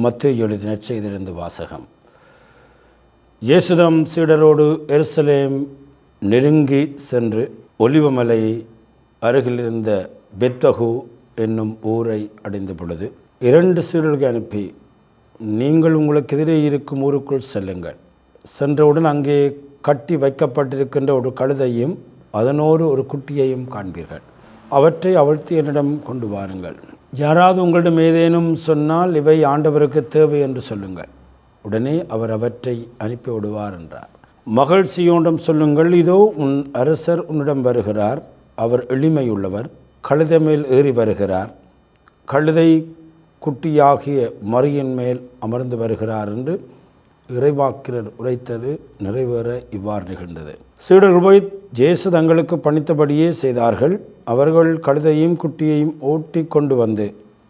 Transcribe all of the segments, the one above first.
மத்தேயு எழுதின நற்செய்தியிலிருந்து வாசகம். இயேசுதம் சீடரோடு எருசலேம் நெருங்கி சென்று ஒலிவமலை அருகிலிருந்த பெத்பகு என்னும் ஊரை அடைந்த பொழுது 2 சீடர்களை அனுப்பி, நீங்கள் உங்களுக்கு எதிரே இருக்கும் ஊருக்குள் செல்லுங்கள். சென்றவுடன் அங்கே கட்டி வைக்கப்பட்டிருக்கின்ற ஒரு கழுதையும் அதனோடு ஒரு குட்டியையும் காண்பீர்கள். அவற்றை அவிழ்த்து என்னிடம் கொண்டு வாருங்கள். யாராவது உங்களிடம் ஏதேனும் சொன்னால் இவை ஆண்டவருக்கு தேவை என்று சொல்லுங்கள். உடனே அவர் அவற்றை அனுப்பிவிடுவார் என்றார். மகள் சீயோனிடம் சொல்லுங்கள், இதோ உன் அரசர் உன்னிடம் வருகிறார். அவர் எளிமையுள்ளவர், கழுதை மேல் ஏறி வருகிறார். கழுதை குட்டியாகிய மரியின் மேல் அமர்ந்து வருகிறார் என்று இறைவாக்கினர் உரைத்தது நிறைவேற இவ்வாறு நிகழ்ந்தது. சீடர்கள் போய் இயேசு தங்களுக்கு பணித்தபடியே செய்தார்கள். அவர்கள் கழுதையும் குட்டியையும் ஓட்டி கொண்டு வந்து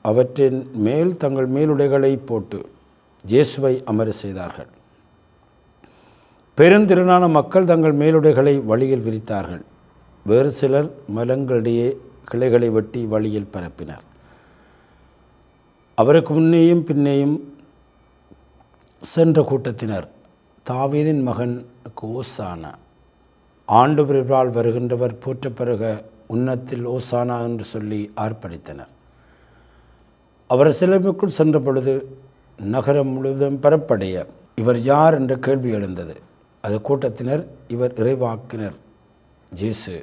அவற்றின் மேல் தங்கள் மேலுடைகளை போட்டு இயேசுவை அமர செய்தார்கள். பெருந்திரளான மக்கள் தங்கள் மேலுடைகளை வழியில் விரித்தார்கள். வேறு சிலர் மரங்களிடையே கிளைகளை வெட்டி வழியில் பரப்பினர். அவருக்கு முன்னேயும் பின்னேயும் சென்ற கூட்டத்தினர், தாவீதின் மகன் ஓசானா, ஆண்டவரால் வருகின்றவர் போற்ற பிறக உன்னத்தில் ஓசானா என்று சொல்லி ஆர்ப்பரித்தனர். அவர் சிலருக்குள் சென்ற பொழுது நகரம் முழுவதும் பரப்படைய இவர் யார் என்ற கேள்வி எழுந்தது. அது கூட்டத்தினர், இவர் இறைவாக்கினர் இயேசு,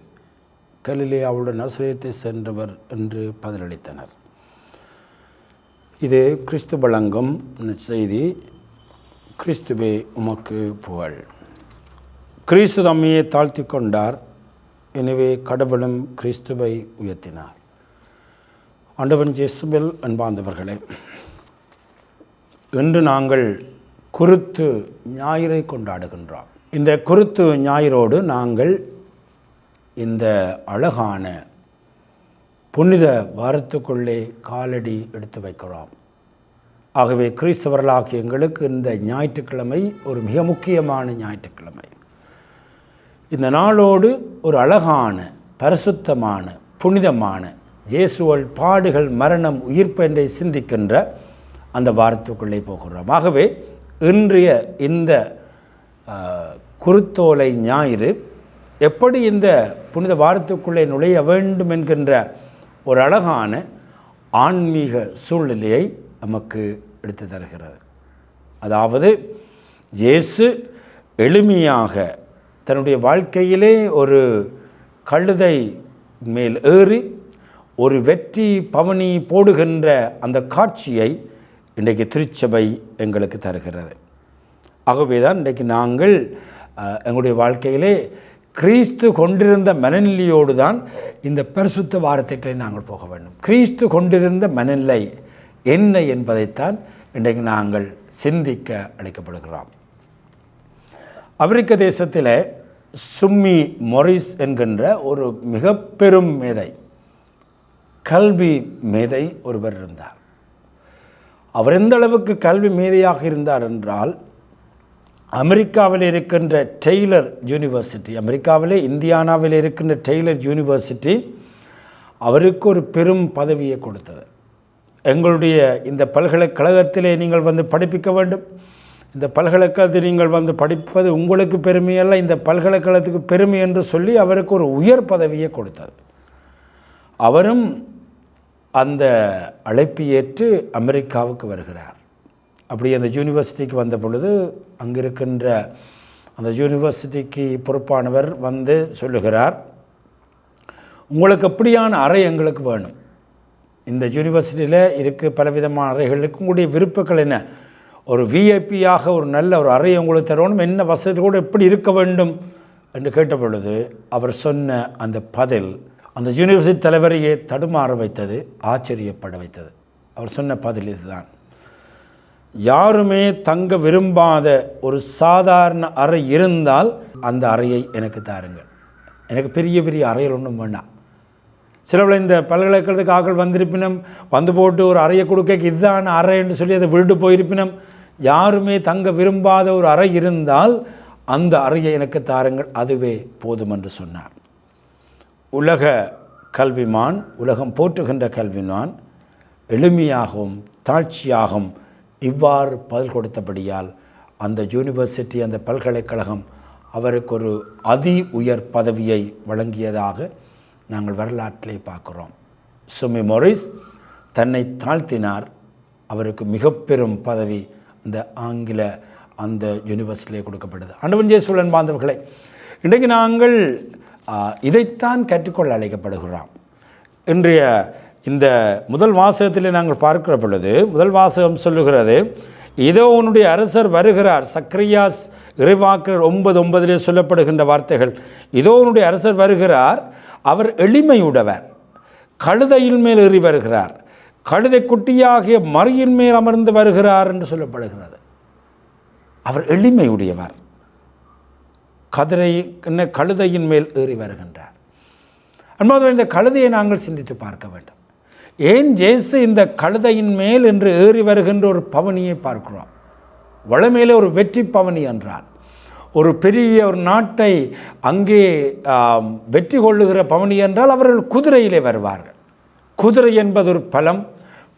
கலிலேயாவுடன் நசரேத்தை சென்றவர் என்று பதிலளித்தனர். இது கிறிஸ்து வழங்கும் செய்தி. கிறிஸ்துவே உமக்கு புகழ். கிறிஸ்து தம்மையை தாழ்த்தி கொண்டார், எனவே கடவுளும் கிறிஸ்துவை உயர்த்தினார். ஆண்டவன் இயேசுவில் அன்பார்ந்தவர்களே, இன்று நாங்கள் குருத்து ஞாயிறை கொண்டாடுகின்றோம். இந்த குருத்து ஞாயிறோடு நாங்கள் இந்த அழகான புனித வாரத்துக்குள்ளே காலடி எடுத்து வைக்கிறோம். ஆகவே கிறிஸ்தவர்களாகிய எங்களுக்கு இந்த ஞாயிற்றுக்கிழமை ஒரு மிக முக்கியமான ஞாயிற்றுக்கிழமை. இந்த நாளோடு ஒரு அழகான, பரிசுத்தமான, புனிதமான இயேசுவல் பாடுகள், மரணம், உயிர்ப்பு என்றை சிந்திக்கின்ற அந்த வாரத்துக்குள்ளே போகிறோம். ஆகவே இன்றைய இந்த குருத்தோலை ஞாயிறு எப்படி இந்த புனித வாரத்துக்குள்ளே நுழைய வேண்டும் என்கின்ற ஒரு அழகான ஆன்மீக சூழ்நிலையை நமக்கு எடுத்து தருகிறது. அதாவது இயேசு எளிமையாக தன்னுடைய வாழ்க்கையிலே ஒரு கழுதை மேல் ஏறி ஒரு வெற்றி பவனி போடுகின்ற அந்த காட்சியை இன்றைக்கு திருச்சபை எங்களுக்கு தருகிறது. ஆகவே தான் இன்றைக்கு நாங்கள் எங்களுடைய வாழ்க்கையிலே கிறிஸ்து கொண்டிருந்த மனநிலையோடு தான் இந்த பரிசுத்த வாரத்துக்களை நாங்கள் போக வேண்டும். கிறிஸ்து கொண்டிருந்த மனநிலை என்ன என்பதைத்தான் இன்றைக்கு நாங்கள் சிந்திக்க அழைக்கப்படுகிறோம். ஆப்பிரிக்க தேசத்தில் சும்மி மொரிஸ் என்கின்ற ஒரு மிக பெரும் மேதை, கல்வி மேதை ஒருவர் இருந்தார். அவர் எந்த அளவுக்கு கல்வி மேதையாக இருந்தார் என்றால், அமெரிக்காவில் இருக்கின்ற டெய்லர் யூனிவர்சிட்டி, அமெரிக்காவிலே இந்தியானாவில் இருக்கின்ற டெய்லர் யூனிவர்சிட்டி அவருக்கு ஒரு பெரும் பதவியை கொடுத்தது. எங்களுடைய இந்த பல்கலைக்கழகத்திலே நீங்கள் வந்து படிப்பிக்க வேண்டும், இந்த பல்கலைக்கழகத்தில் நீங்கள் வந்து படிப்பது உங்களுக்கு பெருமையல்ல, இந்த பல்கலைக்கழகத்துக்கு பெருமை என்று சொல்லி அவருக்கு ஒரு உயர் பதவியை கொடுத்தது. அவரும் அந்த அழைப்பு ஏற்று அமெரிக்காவுக்கு வருகிறார். அப்படி அந்த யூனிவர்சிட்டிக்கு வந்த பொழுது அங்கே இருக்கின்ற அந்த யூனிவர்சிட்டிக்கு பொறுப்பானவர் வந்து சொல்லுகிறார், உங்களுக்கு எப்படியான அறை எங்களுக்கு வேணும், இந்த யூனிவர்சிட்டியில் இருக்க பலவிதமான அறைகளுக்கு உங்களுடைய விருப்பங்கள் என்ன, ஒரு விஐபியாக ஒரு நல்ல ஒரு அறையை உங்களுக்கு தரணும், என்ன வசதியோடு எப்படி இருக்க வேண்டும் என்று கேட்ட பொழுது அவர் சொன்ன அந்த பதில் அந்த யூனிவர்சிட்டி தலைவரையே தடுமாற வைத்தது, ஆச்சரியப்பட வைத்தது. அவர் சொன்ன பதில் இதுதான், யாருமே தங்க விரும்பாத ஒரு சாதாரண அறை இருந்தால் அந்த அறையை எனக்கு தாருங்கள், எனக்கு பெரிய பெரிய அறைகள் ஒன்றும் வேண்டாம். சிலவில் இந்த பல்கலைக்கழகத்துக்கு ஆக்கள் வந்திருப்பினும் வந்து போட்டு ஒரு அறையை கொடுக்க இதுதான அறை என்று சொல்லி அதை விட்டு போயிருப்பினும், யாருமே தங்க விரும்பாத ஒரு அறை இருந்தால் அந்த அறையை எனக்கு தாருங்கள், அதுவே போதும் என்று சொன்னார். உலக கல்விமான், உலகம் போற்றுகின்ற கல்விமான் எளிமையாகவும் தாழ்ச்சியாகவும் இவ்வாறு பதில் கொடுத்தபடியால் அந்த யூனிவர்சிட்டி, அந்த பல்கலைக்கழகம் அவருக்கு ஒரு அதி உயர் பதவியை வழங்கியதாக நாங்கள் வரலாற்றிலே பார்க்குறோம். சுமி மொரிஸ் தன்னை தாழ்த்தினார். அவருக்கு மிக பெரும் பதவி இந்த ஆங்கில அந்த யூனிவர்சிட்டியிலே கொடுக்கப்பட்டது. ஆண்டவன் இயேசுவின் பாந்தவர்களே, இன்றைக்கு நாங்கள் இதைத்தான் கற்றுக்கொள்ள அழைக்கப்படுகிறோம். இன்றைய இந்த முதல் வாசகத்திலே நாங்கள் பார்க்கிற பொழுது முதல் வாசகம் சொல்லுகிறது, இதோ உன்னுடைய அரசர் வருகிறார். சக்கரியாஸ் இறைவாக்கர் 9:9 சொல்லப்படுகின்ற வார்த்தைகள். இதோ உன்னுடைய அரசர் வருகிறார், அவர் எளிமையுடையவர், கழுதையின் மேல் ஏறி வருகிறார், கழுதை குட்டியாகிய மறியின் மேல் அமர்ந்து வருகிறார் என்று சொல்லப்படுகிறது. அவர் எளிமையுடையவர், கழுதையின் மேல் ஏறி வருகின்றார். அன்பார்ந்தவர்களே, இந்த கழுதையை நாங்கள் சிந்தித்து பார்க்க வேண்டும். ஏன் இயேசு இந்த கழுதையின் மேல் என்று ஏறி வருகின்ற ஒரு பவனியை பார்க்கிறோம். வளமேலே ஒரு வெற்றி பவனி என்றார். ஒரு பெரிய ஒரு நாட்டை அங்கே வெற்றி கொள்ளுகிற பவனி என்றால் அவர்கள் குதிரையிலே வருவார்கள். குதிரை என்பது ஒரு பலம்,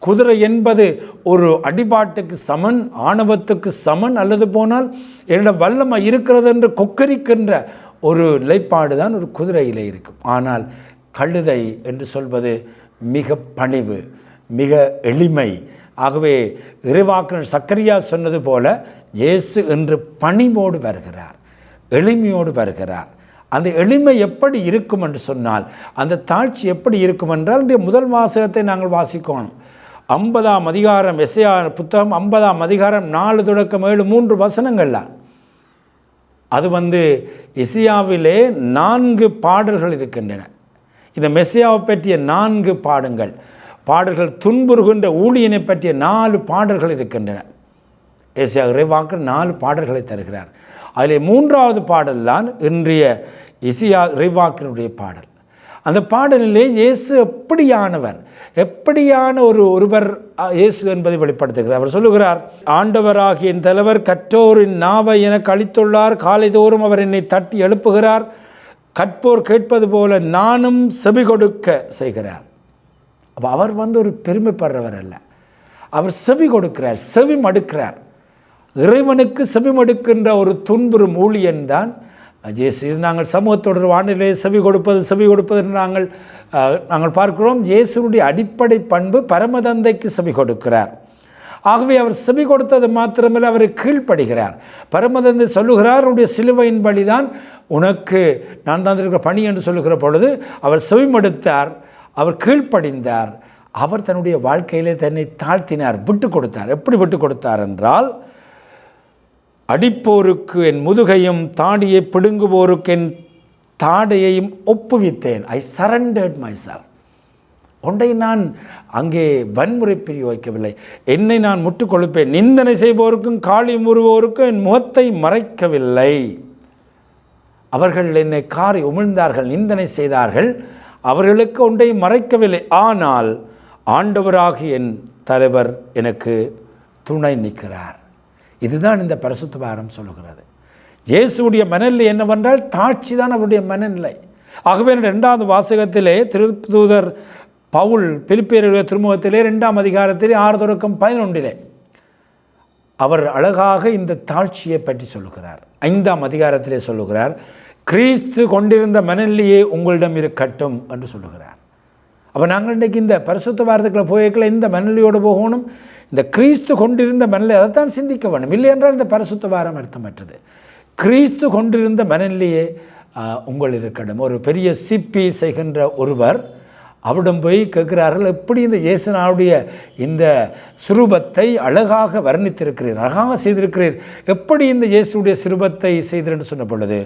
குதிரை என்பது ஒரு அடிபாட்டுக்கு சமன், ஆணவத்துக்கு சமன், அல்லது போனால் என்னிடம் வல்லமை இருக்கிறது என்று கொக்கரிக்கின்ற ஒரு நிலைப்பாடு தான் ஒரு குதிரையிலே இருக்கும். ஆனால் கழுதை என்று சொல்வது மிக பணிவு, மிக எளிமை. ஆகவே இறைவாக்கினர் சக்கரியா சொன்னது போல இயேசு என்று பணிவோடு வருகிறார், எளிமையோடு வருகிறார். அந்த எளிமை எப்படி இருக்கும் என்று சொன்னால், அந்த தாழ்ச்சி எப்படி இருக்கும் என்றால், இந்த முதல் வாசகத்தை நாங்கள் வாசிக்கணும். 50ஆம் அதிகாரம், எசேயா புத்தகம் 50ஆம் அதிகாரம் 4 தொடக்கம் 7 3 வசனங்கள்ல அது எசேயாவிலே 4 பாடல்கள் இருக்கின்றன. இந்த மெசியாவை பற்றிய 4 பாடல்கள், துன்புறுகின்ற ஊழியனை பற்றிய 4 பாடல்கள் இருக்கின்றன. எசேயா இறைவாக்கர் 4 பாடல்களை தருகிறார். அதிலே 3வது பாடல் தான் இன்றைய எசேயா இறைவாக்கருடைய பாடல். அந்த பாடலிலே இயேசு எப்படியான ஒருவர் இயேசு என்பதை வெளிப்படுத்துகிறார். அவர் சொல்லுகிறார், ஆண்டவராகிய என் தலைவர் கற்றோரின் நாவை எனக்கு அளித்துள்ளார், காலைதோறும் அவர் என்னை தட்டி எழுப்புகிறார், கற்போர் கேட்பது போல நானும் செவி கொடுக்க செய்கிறார். அப்போ அவர் ஒரு பெருமைப்படுறவர் அல்ல, அவர் செவி கொடுக்கிறார், செவி மடுக்கிறார். இறைவனுக்கு செவி மடுக்கின்ற ஒரு துன்புறும் ஊழியன் தான் இயேசு. இது நாங்கள் சமூகத்தொடர் வானிலை செவி கொடுப்பது நாங்கள் பார்க்கிறோம். இயேசுடைய அடிப்படை பண்பு பரமதந்தைக்கு செவி கொடுக்கிறார். ஆகவே அவர் செவி கொடுத்தது மாத்திரமல்ல, அவர் கீழ்ப்படுகிறார். பரமதந்தை சொல்லுகிறார், உடைய சிலுவையின் வழிதான் உனக்கு நான் தந்திருக்கிற பணி என்று சொல்லுகிற பொழுது அவர் செவிமடுத்தார், அவர் கீழ்ப்படிந்தார், அவர் தன்னுடைய வாழ்க்கையிலே தன்னை தாழ்த்தினார், விட்டு கொடுத்தார். எப்படி விட்டு கொடுத்தார் என்றால், அடிப்போருக்கு என் முதுகையும் தாடியை பிடுங்குவோருக்கு என் தாடையையும் ஒப்புவித்தேன். ஐ சரண்டர்ட் மை செல்ஃப். ஒன்றை நான் அங்கே வன்முறை பிரயோகிக்கவில்லை, என்னை நான் முட்டுக் கொடுப்பேன். நிந்தனை செய்வோருக்கும் காளி முறுவோருக்கும் என் முகத்தை மறைக்கவில்லை. அவர்கள் என்னை காரி உமிழ்ந்தார்கள், நிந்தனை செய்தார்கள், அவர்களுக்கு ஒன்றை மறைக்கவில்லை. ஆனால் ஆண்டவராகிய என் தலைவர் எனக்கு துணை நிற்கிறார். இதுதான் இந்த பரிசுத்த வாரம் சொல்லுகிறது. இயேசுடைய மனநிலை என்னவென்றால் தாட்சி தான் அவருடைய மனநிலை. ஆகவே 2வது வாசகத்திலே திருத்தூதர் பவுல் பிலிப்பியருடைய திருமுகத்திலே 2ஆம் அதிகாரத்திலே 6 தொடக்கம் 11 அவர் அழகாக இந்த தாழ்ச்சியை பற்றி சொல்லுகிறார். 5ஆம் அதிகாரத்திலே சொல்லுகிறார், கிறிஸ்து கொண்டிருந்த மனநிலையே உங்களிடம் இருக்கட்டும் என்று சொல்லுகிறார். அப்போ நாங்கள் இன்றைக்கு இந்த பரிசுத்த வாரத்துக்குள்ள போய்க்கல இந்த மனநிலையோடு போகணும். இந்த கிறிஸ்து கொண்டிருந்த மனநிலை அதைத்தான் சிந்திக்க வேண்டும். இல்லை என்றால் இந்த பரிசுத்த வாரம் அர்த்தமற்றது. கிறிஸ்து கொண்டிருந்த மனநிலையே உங்கள் இருக்கட்டும். ஒரு பெரிய சிப்பி செய்கின்ற ஒருவர் அவரிடம் போய் கேட்கிறார்கள், எப்படி இந்த இயேசுநாவுடைய இந்த சுரூபத்தை அழகாக வர்ணித்திருக்கிறீர், அழகாக செய்திருக்கிறீர், எப்படி இந்த இயேசுடைய சுரூபத்தை செய்தீர் என்று சொன்ன பொழுது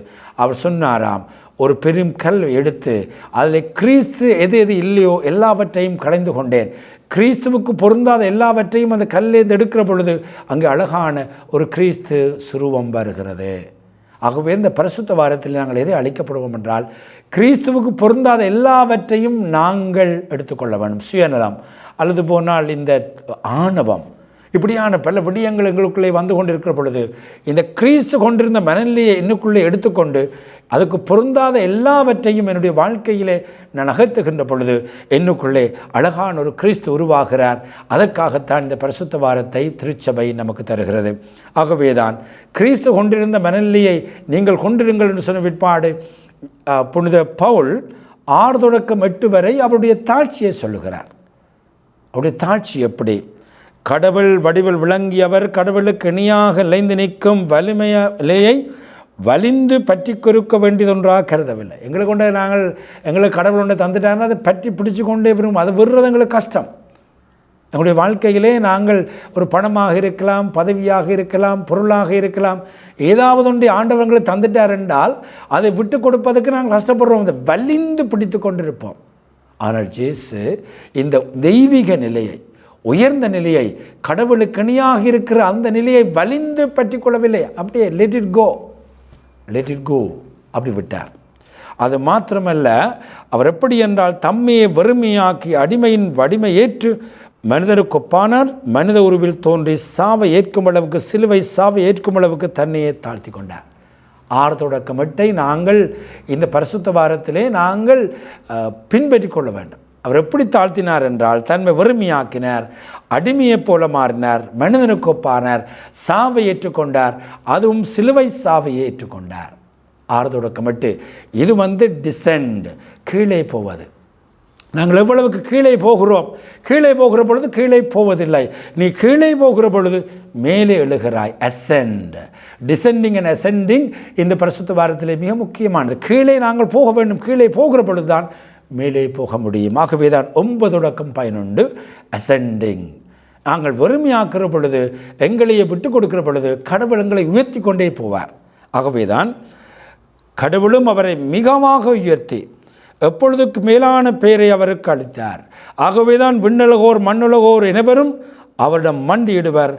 அவர் சொன்னாராம், ஒரு பெரும் கல் எடுத்து அதில் கிறிஸ்து எது இல்லையோ எல்லாவற்றையும் களைந்து கொண்டேன். கிறிஸ்துவுக்கு பொருந்தாத எல்லாவற்றையும் அந்த கல்லேருந்து எடுக்கிற பொழுது அங்கே அழகான ஒரு கிறிஸ்து சுரூபம் வருகிறது. ஆகவே இந்த பரிசுத்த வாரத்தில் நாங்கள் எதை அழைக்கப்படுவோம் என்றால், கிறிஸ்துவுக்கு பொருந்தாத எல்லாவற்றையும் நாங்கள் எடுத்துக்கொள்ள வேண்டும். சுயநலம் அல்லது போனால் இந்த ஆணவம், இப்படியான பல விடயங்கள் எங்களுக்குள்ளே வந்து கொண்டிருக்கிற பொழுது இந்த கிறிஸ்து கொண்டிருந்த மனநிலையை என்னுக்குள்ளே எடுத்துக்கொண்டு அதுக்கு பொருந்தாத எல்லாவற்றையும் என்னுடைய வாழ்க்கையிலே நான் அகற்றுகின்ற பொழுது என்னுக்குள்ளே அழகான ஒரு கிறிஸ்து உருவாகிறார். அதற்காகத்தான் இந்த பரிசுத்த வாரத்தை திருச்சபை நமக்கு தருகிறது. ஆகவேதான் கிறிஸ்து கொண்டிருந்த மனநிலையை நீங்கள் கொண்டிருங்கள் என்று சொன்ன விற்பாடு புனித பவுல் 6 தொடக்கம் 8 வரை அவருடைய தாழ்ச்சியை சொல்லுகிறார். அவருடைய தாழ்ச்சி எப்படி? கடவுள் வடிவில் விளங்கியவர் கடவுளுக்கு இணையாக நிலைந்து நிற்கும் வலிமையை வலிந்து பற்றி கொறுக்க வேண்டியதொன்றாக கருதவில்லை. எங்களுக்கு கடவுள் ஒன்றை தந்துட்டாங்கன்னா அதை பற்றி பிடிச்சு கொண்டே விரும்பும். அதை விடுறது எங்களுக்கு கஷ்டம். எங்களுடைய வாழ்க்கையிலே நாங்கள் ஒரு பணமாக இருக்கலாம், பதவியாக இருக்கலாம், பொருளாக இருக்கலாம், ஏதாவது ஒன்றை ஆண்டவர்களை தந்துட்டார் என்றால் அதை விட்டு கொடுப்பதற்கு நாங்கள் கஷ்டப்படுறோம். அதை வலிந்து பிடித்து கொண்டிருப்போம். ஆனால் இயேசு இந்த தெய்வீக நிலையை, உயர்ந்த நிலையை, கடவுளுக்கு இணையாக இருக்கிற அந்த நிலையை வலிந்து பற்றி கொள்ளவில்லை. அப்படியே லெட் இட் கோ அப்படி விட்டார். அது மாத்திரமல்ல, அவர் எப்படி என்றால் தம்மையை வெறுமையாக்கி அடிமையின் வடிமை ஏற்று மனிதருக்கு ஒப்பானார். மனித உருவில் தோன்றி சாவை ஏற்கும் அளவுக்கு, சிலுவை சாவை ஏற்கும் அளவுக்கு தன்னையே தாழ்த்தி கொண்டார். 6 தொடக்கம் 8 நாங்கள் இந்த பரிசுத்த வாரத்திலே நாங்கள் பின்பற்றி கொள்ள வேண்டும். அவர் எப்படி தாழ்த்தினார் என்றால் தன்மை வெறுமையாக்கினார், அடிமையைப் போல மாறினார், மனிதனுக்கு ஒப்பானார், சாவை ஏற்றுக்கொண்டார், அதுவும் சிலுவை சாவையை ஏற்றுக்கொண்டார். 6 தொடக்கம் 8 இது டிசெண்ட், கீழே போவது. நாங்கள் எவ்வளவுக்கு கீழே போகிறோம், கீழே போகிற பொழுது கீழே போவதில்லை. நீ கீழே போகிற பொழுது மேலே எழுகிறாய். அசெண்ட், டிசெண்டிங் அண்ட் அசெண்டிங் இந்த பரிசுத்த வாரத்திலே மிக முக்கியமானது. கீழே நாங்கள் போக வேண்டும். கீழே போகிற பொழுது தான் மேலே போக முடியும். ஆகவே தான் 9 தொடக்கம் 11 அசெண்டிங். நாங்கள் வெறுமையாக்குற பொழுது, எங்களையே விட்டு கொடுக்கிற பொழுது கடவுள் எங்களை உயர்த்தி கொண்டே போவார். ஆகவே தான் கடவுளும் அவரை மிகமாக உயர்த்தி எப்பொழுதுக்கு மேலான பெயரை அவருக்கு அளித்தார். ஆகவே தான் விண்ணுலகோர் மண்ணுலகோர் எனவரும் அவரிடம் மண்டியிடுவர்.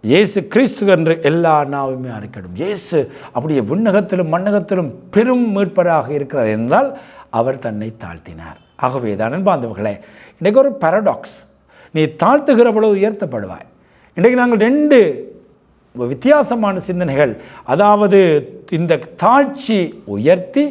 இயேசு கிறிஸ்து என்று எல்லா நாவுமே அறிக்கடும். இயேசு அப்படியே விண்ணகத்திலும் மண்ணகத்திலும் பெரும் மீட்பராக இருக்கிறார் என்றால் அவர் தன்னை தாழ்த்தினார். ஆகவே தான் அன்பார்ந்தவர்களே, இன்றைக்கு ஒரு பாரடாக்ஸ். நீ தாழ்த்துகிற பொழுது உயர்த்தப்படுவாய். இன்றைக்கு நாங்கள் 2 வித்தியாசமான சிந்தனைகள், அதாவது இந்த தாழ்ச்சி உயர்த்தி,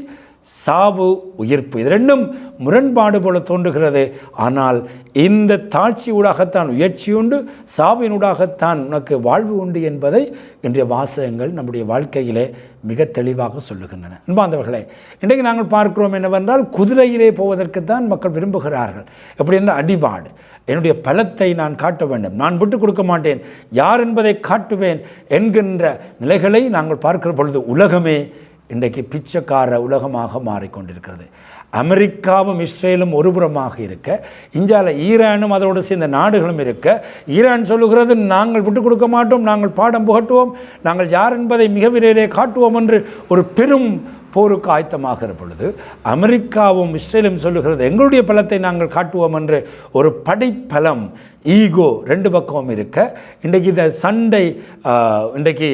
சாவு உயிர்ப்பு, இது 2ம் முரண்பாடு போல தோன்றுகிறது. ஆனால் இந்த தாழ்ச்சி ஊடாகத்தான் உயர்ச்சி உண்டு, சாவினூடாகத்தான் உனக்கு வாழ்வு உண்டு என்பதை இன்றைய வாசகங்கள் நம்முடைய வாழ்க்கையிலே மிக தெளிவாக சொல்லுகின்றன. அன்பார்ந்தவர்களே, இன்றைக்கு நாங்கள் பார்க்கிறோம் என்னவென்றால் குதிரையிலே போவதற்குத்தான் மக்கள் விரும்புகிறார்கள். எப்படி என்றால் அடிபாடு, என்னுடைய பலத்தை நான் காட்ட வேண்டும், நான் விட்டு கொடுக்க மாட்டேன், யார் என்பதை காட்டுவேன் என்கின்ற நிலைகளை நாங்கள் பார்க்கிற பொழுது உலகமே இன்றைக்கு பிச்சைக்கார உலகமாக மாறிக்கொண்டிருக்கிறது. அமெரிக்காவும் இஸ்ரேலும் ஒருபுறமாக இருக்க, இந்தியாவில் ஈரானும் அதோடு சேர்ந்த நாடுகளும் இருக்க, ஈரான் சொல்லுகிறது நாங்கள் விட்டு கொடுக்க மாட்டோம், நாங்கள் பாடம் புகட்டுவோம், நாங்கள் யார் என்பதை மிக விரைவிலே காட்டுவோம் என்று ஒரு பெரும் போருக்கு ஆயத்தமாகிற பொழுது, அமெரிக்காவும் இஸ்ரேலும் சொல்லுகிறது எங்களுடைய பலத்தை நாங்கள் காட்டுவோம் என்று ஒரு படைப்பலம், ஈகோ 2 பக்கமும் இருக்க, இன்றைக்கு இந்த சண்டை இன்றைக்கு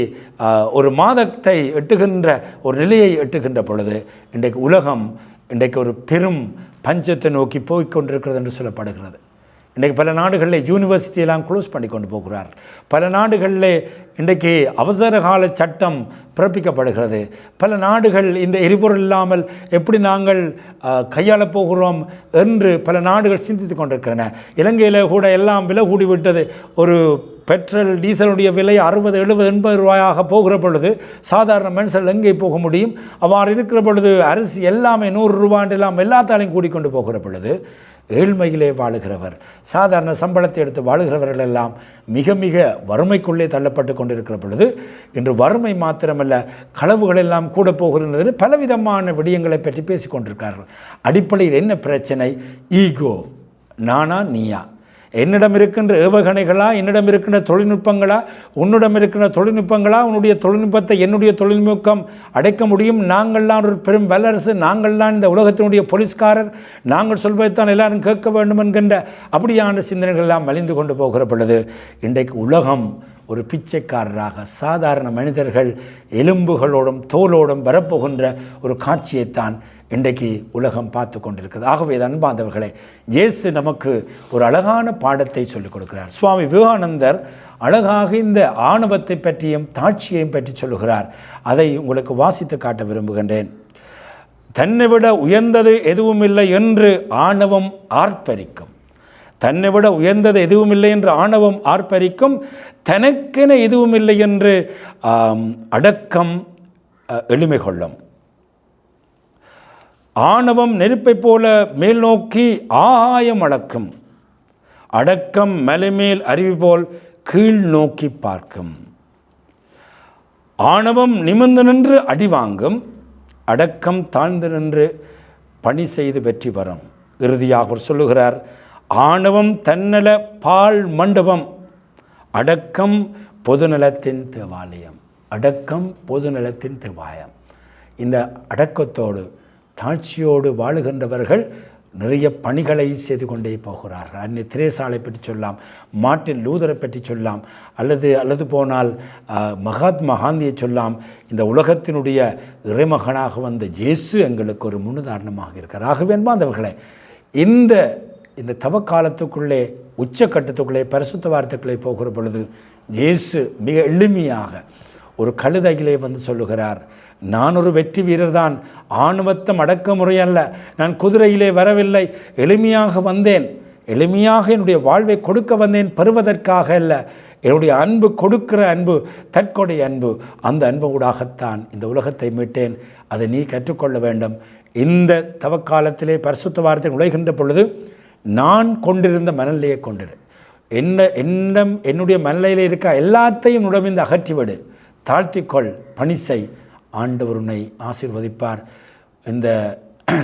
ஒரு மாதத்தை எட்டுகின்ற ஒரு நிலையை எட்டுகின்ற பொழுது இன்றைக்கு உலகம் இன்றைக்கு ஒரு பெரும் பஞ்சத்தை நோக்கி போய்கொண்டிருக்கிறது என்று சொல்லப்படுகிறது. இன்றைக்கு பல நாடுகளில் யூனிவர்சிட்டியெல்லாம் க்ளோஸ் பண்ணி கொண்டு போகிறார். பல நாடுகளில் இன்றைக்கு அவசர கால சட்டம் பிறப்பிக்கப்படுகிறது. பல நாடுகள் இந்த எரிபொருள் இல்லாமல் எப்படி நாங்கள் கையாளப் போகிறோம் என்று பல நாடுகள் சிந்தித்து கொண்டிருக்கின்றன. இலங்கையில் கூட எல்லாம் விலை கூடிவிட்டது. ஒரு பெட்ரோல் டீசலுடைய விலை 60, 70, 80 ரூபாயாக போகிற பொழுது சாதாரண மனுஷர்கள் எங்கே போக முடியும்? அவ்வாறு இருக்கிற பொழுது அரிசி எல்லாமே 100 ரூபாண்டெல்லாம் எல்லாத்தாலையும் கூடிக்கொண்டு போகிற பொழுது ஏழ்மையிலே வாழுகிறவர், சாதாரண சம்பளத்தை எடுத்து வாழுகிறவர்கள் எல்லாம் மிக மிக வறுமைக்குள்ளே தள்ளப்பட்டு கொண்டிருக்கிற பொழுது இன்று வறுமை மாத்திரமல்ல, களவுகள் எல்லாம் கூட போகிறது. பலவிதமான விடயங்களை பற்றி பேசி கொண்டிருக்கிறார்கள். அடிப்படையில் என்ன பிரச்சனை? ஈகோ, நானா நீயா, என்னிடம் இருக்கின்ற ஏவகணைகளா, என்னிடம் இருக்கின்ற தொழில்நுட்பங்களா, உன்னிடம் இருக்கின்ற தொழில்நுட்பங்களா, உன்னுடைய தொழில்நுட்பத்தை என்னுடைய தொழில்நுட்பம் அடைக்க முடியும், நாங்கள்லாம் ஒரு பெரும் வல்லரசு, நாங்கள்தான் இந்த உலகத்தினுடைய போலீஸ்காரர், நாங்கள் சொல்வதைத்தான் எல்லாரும் கேட்க வேண்டும் என்கின்ற அப்படியான சிந்தனைகள் எல்லாம் மலிந்து கொண்டு போகிற பொழுது இன்றைக்கு உலகம் ஒரு பிச்சைக்காரராக, சாதாரண மனிதர்கள் எலும்புகளோடும் தோலோடும் வரப்போகின்ற ஒரு காட்சியைத்தான் இன்றைக்கு உலகம் பார்த்து கொண்டிருக்கிறது. ஆகவே அன்பார்ந்தவர்களே, இயேசு நமக்கு ஒரு அழகான பாடத்தை சொல்லிக் கொடுக்கிறார். சுவாமி விவேகானந்தர் அழகாக இந்த ஆணவத்தை பற்றியும் தாட்சியையும் பற்றி சொல்லுகிறார். அதை உங்களுக்கு வாசித்து காட்ட விரும்புகின்றேன். தன்னை விட உயர்ந்தது எதுவும் இல்லை என்று ஆணவம் ஆர்ப்பரிக்கும். தன்னை விட உயர்ந்தது எதுவும் இல்லை என்று ஆணவம் ஆர்ப்பரிக்கும். தனக்கென எதுவும் இல்லை என்று அடக்கம் எளிமை கொள்ளும். ஆணவம் நெருப்பை போல மேல் நோக்கி ஆகாயம் அளக்கும். அடக்கம் மலைமேல் அருவி போல் கீழ் நோக்கி பார்க்கும். ஆணவம் நிமிர்ந்து நின்று அடி வாங்கும். அடக்கம் தாழ்ந்து நின்று பணி செய்து வெற்றி பெறும். இறுதியாக சொல்லுகிறார், ஆணவம் தன்னல பால் மண்டபம், அடக்கம் பொதுநலத்தின் தேவாலயம். அடக்கம் பொதுநலத்தின் தேவாலயம். இந்த அடக்கத்தோடு தாட்சியோடு வாழுகின்றவர்கள் நிறைய பணிகளை செய்து கொண்டே போகிறார்கள். அன்னை திரேசாலை பற்றி சொல்லலாம், மார்ட்டின் லூதரை பற்றி சொல்லலாம், அல்லது போனால் மகாத்மா காந்தியை சொல்லலாம். இந்த உலகத்தினுடைய இறைமகனாக வந்த இயேசு எங்களுக்கு ஒரு முன்னுதாரணமாக இருக்கிறார். ஆகவே அன்பார்ந்தவர்களே, இந்த தவக்காலத்துக்குள்ளே உச்சக்கட்டத்துக்குள்ளே பரிசுத்த வார்த்தைக்குள்ளே போகிற பொழுது இயேசு மிக எளிமையாக ஒரு கழுதையிலே வந்து சொல்லுகிறார், நான் ஒரு வெற்றி வீரர் தான், ஆணவத்தம் அடக்க முறையல்ல, நான் குதிரையிலே வரவில்லை, எளிமையாக வந்தேன், எளிமையாக என்னுடைய வாழ்வை கொடுக்க வந்தேன், பெறுவதற்காக அல்ல, என்னுடைய அன்பு கொடுக்கிற அன்பு, தற்கொடை அன்பு, அந்த அன்பு ஊடாகத்தான் இந்த உலகத்தை மீட்டேன், அதை நீ கற்றுக்கொள்ள வேண்டும். இந்த தவக்காலத்திலே பரிசுத்த வார்த்தை நுழைகின்ற பொழுது நான் கொண்டிருந்த மனநிலையை கொண்டிரு, என்னுடைய மனநிலையில் இருக்க எல்லாத்தையும் உடம்பிந்து அகற்றிவிடு, தாழ்த்திக்கொள், பணி செய், ஆண்டவர் உன்னை ஆசீர்வதிப்பார். இந்த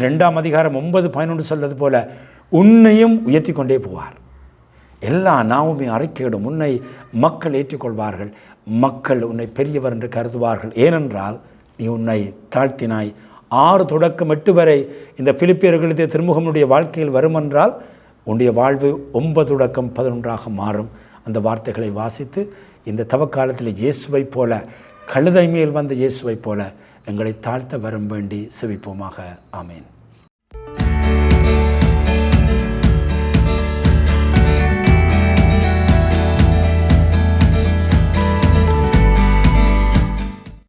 2ஆம் அதிகாரம் 9:11 சொல்வது போல உன்னையும் உயர்த்தி கொண்டே போவார். எல்லா நாவுமே அறிக்கையிடும், உன்னை மக்கள் ஏற்றுக்கொள்வார்கள், மக்கள் உன்னை பெரியவர் என்று கருதுவார்கள். ஏனென்றால் நீ உன்னை தாழ்த்தினாய். 6 தொடக்கம் 8 வரை இந்த பிலிப்பியர்களுடைய திருமுகமுடைய வாழ்க்கையில் வருமென்றால் உன்னுடைய வாழ்வு 9 தொடக்கம் 11 மாறும். அந்த வார்த்தைகளை வாசித்து இந்த தவக்காலத்தில் இயேசுவை போல, கழுதை மேல் வந்த இயேசுவை போல எங்களை தாழ்த்த வரம் வேண்டி செவிப்போமாக. ஆமேன்.